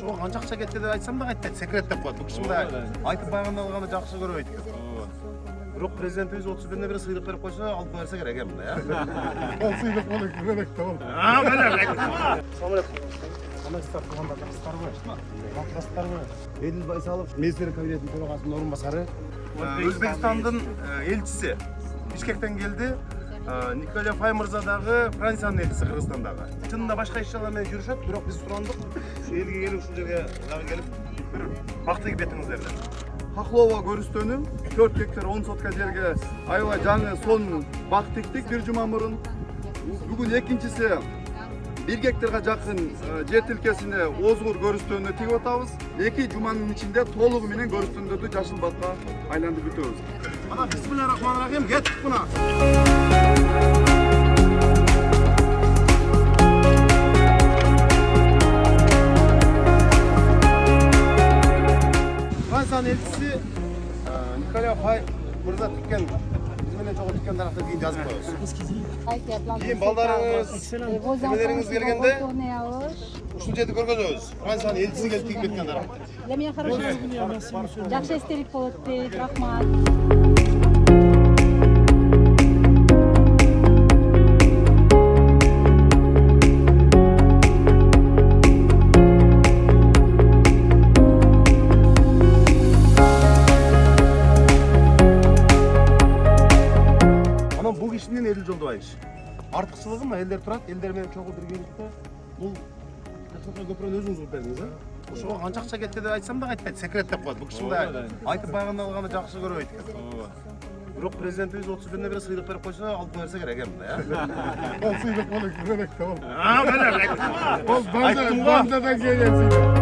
ошого канча акча кетти деп айтсам да кайтпайт, секрет деп коет. Бул киши мындай айтып баяндалганды жакшы көрбөйт экен. Бирок президентибиз 31-не бир сыйлык берип койсо, алып берсе керек эми да. Ол сыйлык болот, керек да ол. Мына Assalomu alaykum. Qanday istab qilganda yaxshilarmi? Yaxshilarmi? Edil Байсалов, министрлик кабинетинин төрагасынын орун басары. Өзбекстандын элчиси Бишкектен келди. Николя Фай мырза дагы Франциянын элчиси Кыргызстандагы. Чынында башка иш-чаралар менен жүрүшөт, бирок биз сурандык. Ушу элге келип, ушул жерге дагы келип, бир бактыгы бетиңиздер деп. Хахлова көрүстөнү 4 гектар 10 сотка жерге аябай жаңы сонун бак тиктик бир жума мурун. Бүгүн экинчиси 1 гектарга жакын жер тилкесине озгур көрүстөнү тигип атабыз. 2 жуманын ичинде толугу менен көрүстөндөрдү жашыл бакка айландырып бүтөбүз. Ana Bismillahirrahmanirrahim. Kettik buna. Fransa'nın elçisi Nicolas Fay mırza tükken, bizimle çok tükken tarafta deyin yazıp koyuyoruz. Keyin baldarınız, semeleriniz gelgende ушул жерди көргөзөбүз. Франциянын элчиси келип тигип кеткен тарапта. Для меня хорошо. Жакшы эстелик болот дейт, рахмат. Анан бул кишинин Эдил Жолдобаевич. Артыкчылыгы мына элдер турат, элдер менен чогуу биргеликте бул көпүрөнү өзүңүз кылып бердиңиз, ошого канча акча кетти деп айтсам да кайтпайт, секрет деп коет. Бул киши мындай айтып баяндалганды жакшы көрбөйт экен. Бирок президентибиз 31-не бир сыйлык берип койсо, алып берсе керек эми да. Ол сыйлык болот, керек да ол. Мына Ол бандадан келген сыйлык.